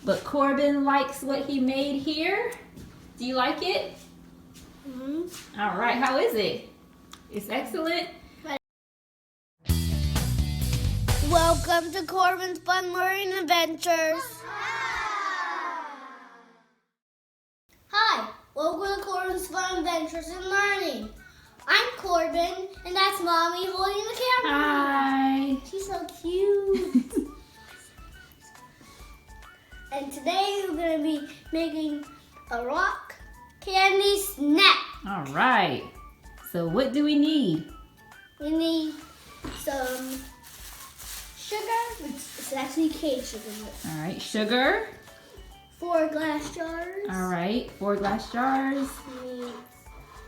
but Corbin likes what he made here. Do you like it? Mm-hmm. All right, how is it? It's excellent. Welcome to Corban's Fun Learning Adventures. Hi, welcome to Corban's Fun Adventures and Learning. I'm Corban, and that's Mommy holding the camera. Hi. She's so cute. And today we're going to be making a rock candy snack. All right. So what do we need? We need some sugar. It's actually cane sugar. All right, sugar. 4 glass jars. All right, 4 glass jars. We need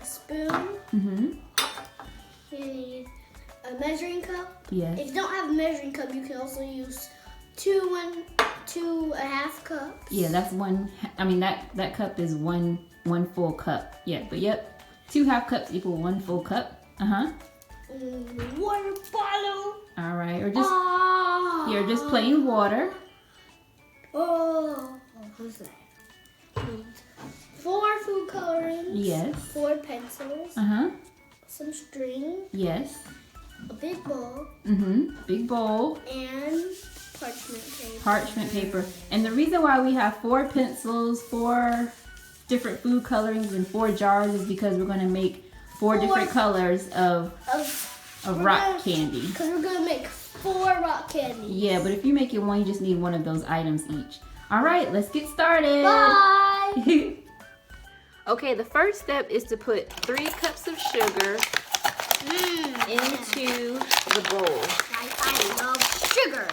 a spoon. Mm-hmm. We need a measuring cup. Yes. If you don't have a measuring cup, you can also use 2.5 cups. Yeah, that's one. I mean that cup is one full cup. Yeah, but yep, 2 half cups equal 1 full cup. Water bottle. All right, or just here, just plain water. Who's that? 4 food colorings. Yes. 4 pencils. Some string. Yes. A big bowl. Big bowl. And parchment paper. Parchment paper. And the reason why we have 4 pencils, 4 different food colorings, and 4 jars is because we're going to make 4 different colors of rock candy. Because we're going to make 4 rock candies. Yeah, but if you're making one, you just need one of those items each. All right, let's get started. Bye! Okay, the first step is to put 3 cups of sugar into the bowl. I love sugar.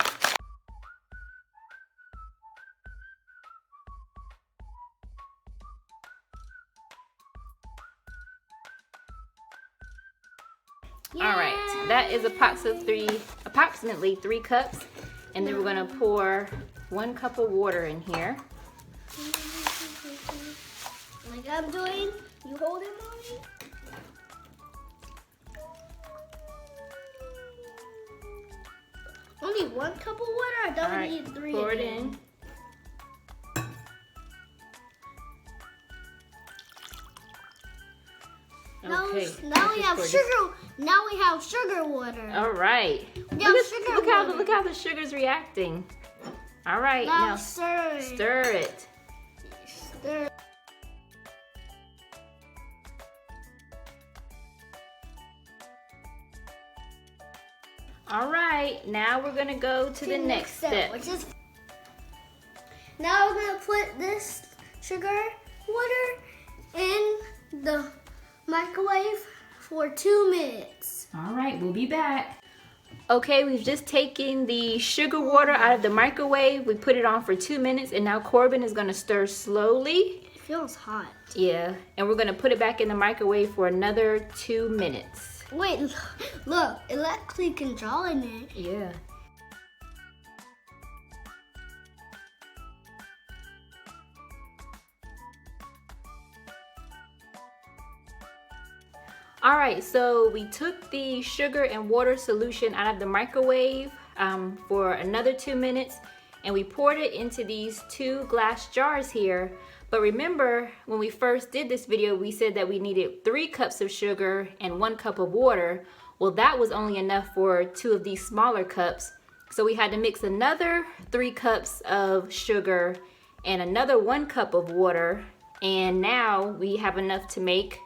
All right, that is approximately 3 cups. And then we're gonna pour 1 cup of water in here. Like I'm doing, you hold it, Mommy. Only 1 cup of water? I thought we need 3. Pour it in. Okay. Now we have sugar. Now we have sugar water. All right. Look how the sugar's reacting. All right. Now stir it. Stir it. Stir. All right. Now we're gonna go to the next step. Which is now we're gonna put this sugar water in the microwave for 2 minutes. All right, we'll be back. Okay, we've just taken the sugar water out of the microwave. We put it on for 2 minutes, and now Corbin is gonna stir slowly. It feels hot. Yeah, and we're gonna put it back in the microwave for another 2 minutes. Wait, look, it actually can draw in it. Yeah. All right, so we took the sugar and water solution out of the microwave for another 2 minutes, and we poured it into these 2 glass jars here. But remember, when we first did this video, we said that we needed 3 cups of sugar and 1 cup of water. Well, that was only enough for 2 of these smaller cups. So we had to mix another 3 cups of sugar and another 1 cup of water. And now we have enough to make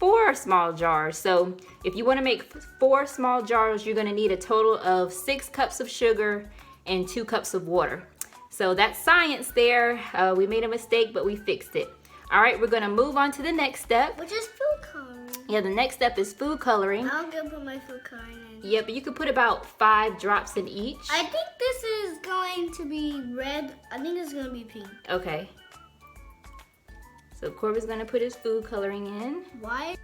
4 small jars. So if you want to make 4 small jars, you're going to need a total of 6 cups of sugar and 2 cups of water. So that's science there. We made a mistake, but we fixed it. All right, we're going to move on to the next step. Which is food coloring. Yeah, the next step is food coloring. I'll go put my food coloring in. Yeah, but you could put about 5 drops in each. I think this is going to be red. I think it's going to be pink. Okay. So Corbin's going to put his food coloring in. Why?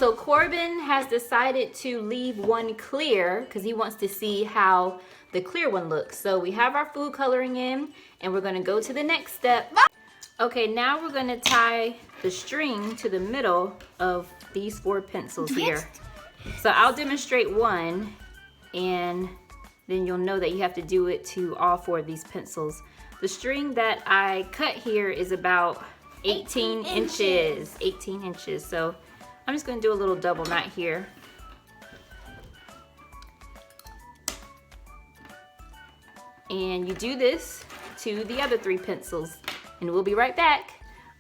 so Corbin has decided to leave one clear because he wants to see how the clear one looks. So we have our food coloring in, and we're gonna go to the next step. Okay, now we're gonna tie the string to the middle of these 4 pencils here. So I'll demonstrate one, and then you'll know that you have to do it to all 4 of these pencils. The string that I cut here is about 18 inches. 18 inches. So I'm just gonna do a little double knot here. And you do this to the other 3 pencils, and we'll be right back.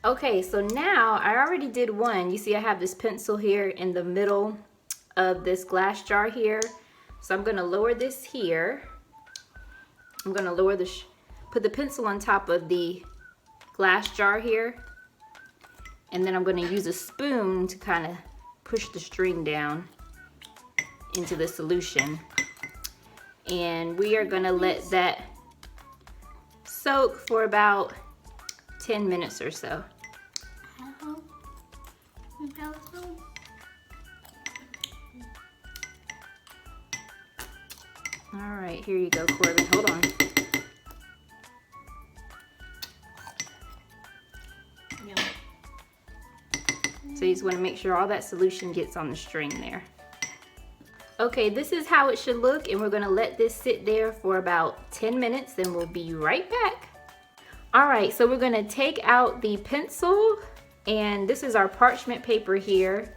Okay, so now I already did one. You see I have this pencil here in the middle of this glass jar here. So I'm gonna lower this here. I'm gonna lower put the pencil on top of the glass jar here. And then I'm gonna use a spoon to kind of push the string down into the solution. And we are gonna let that soak for about 10 minutes or so. All right, here you go, Corbin. Hold on. So you just want to make sure all that solution gets on the string there. Okay, this is how it should look, and we're going to let this sit there for about 10 minutes, then we'll be right back. All right, so we're going to take out the pencil, and this is our parchment paper here.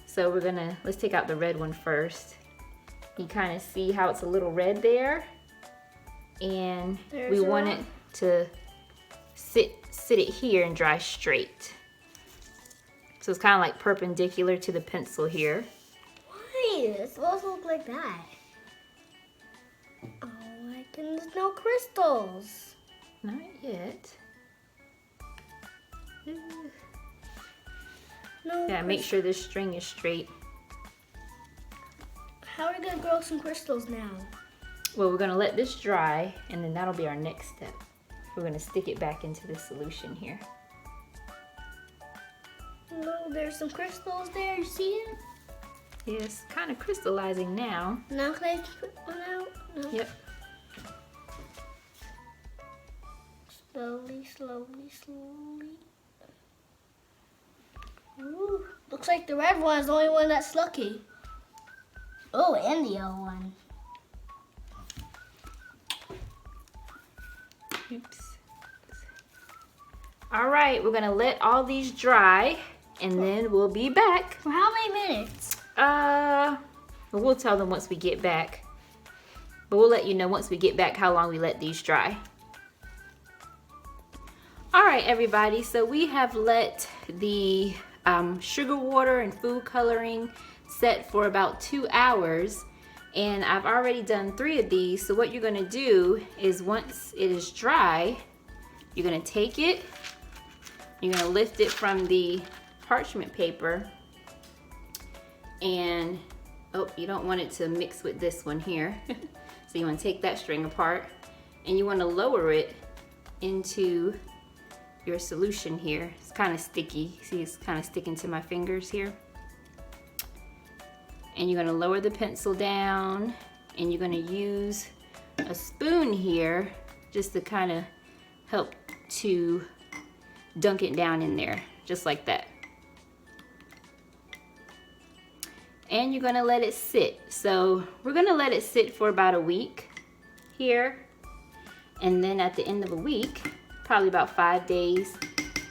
So let's take out the red one first. You kind of see how it's a little red there, and we want it to sit it here and dry straight. So it's kind of like perpendicular to the pencil here. Why? It's supposed to look like that. Oh my goodness, no crystals. Not yet. No. Yeah, make sure this string is straight. How are we gonna grow some crystals now? Well, we're gonna let this dry, and then that'll be our next step. We're gonna stick it back into the solution here. No, there's some crystals there. You see it? Yeah, it's kind of crystallizing now. Now can I put one out? No. Yep. Slowly, slowly, slowly. Ooh, looks like the red one is the only one that's lucky. Oh, and the yellow one. Oops. All right, we're gonna let all these dry, and then we'll be back. For how many minutes? We'll tell them once we get back. But we'll let you know once we get back how long we let these dry. All right, everybody, so we have let the sugar water and food coloring set for about 2 hours, and I've already done 3 of these. So what you're gonna do is once it is dry, you're gonna take it, you're gonna lift it from the parchment paper, and you don't want it to mix with this one here. So you want to take that string apart, and you want to lower it into your solution here. It's kind of sticky. See, it's kind of sticking to my fingers here. And you're going to lower the pencil down, and you're going to use a spoon here just to kind of help to dunk it down in there, just like that. And you're gonna let it sit. So we're gonna let it sit for about a week here. And then at the end of a week, probably about 5 days,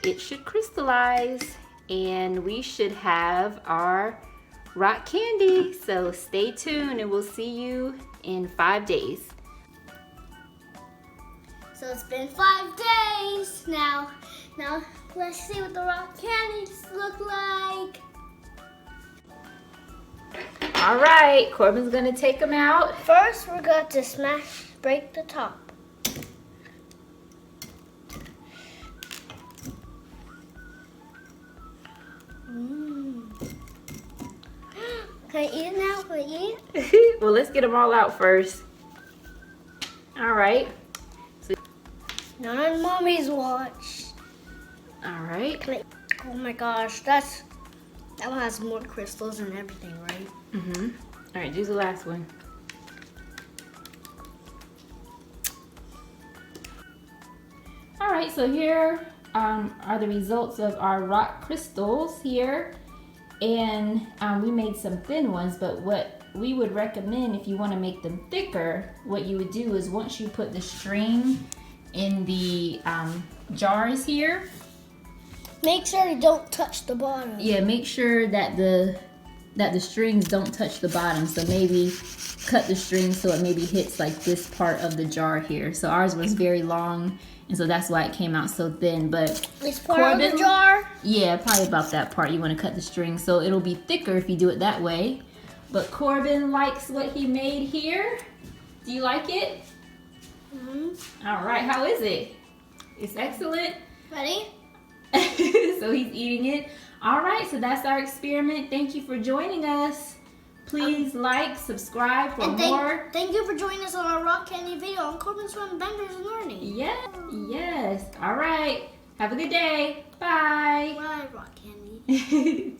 it should crystallize, and we should have our rock candy. So stay tuned, and we'll see you in 5 days. So it's been 5 days now. Now let's see what the rock candies look like. All right, Corbin's gonna take them out. First, we're going to break the top. Can I eat it now? Can I eat it? Well, let's get them all out first. All right. Not on Mommy's watch. All right. Oh my gosh, that's That one has more crystals and everything, right? Mm-hmm. All right, do the last one. All right, so here are the results of our rock crystals here. And we made some thin ones, but what we would recommend if you want to make them thicker, what you would do is once you put the string in the jars here, make sure you don't touch the bottom. yeah, make sure that the strings don't touch the bottom. So maybe cut the string so it maybe hits like this part of the jar here. So ours was very long, and so that's why it came out so thin. But this part of the jar? Yeah, probably about that part. You want to cut the string so it'll be thicker if you do it that way. But Corbin likes what he made here. Do you like it? Mm-hmm. All right, how is it? It's excellent. Ready? So he's eating it. All right, so that's our experiment. Thank you for joining us. Please like, subscribe for more. Thank you for joining us on our rock candy video on Corban's Fun Adventures and Learning. Yeah, yes. All right. Have a good day. Bye. Bye, rock candy.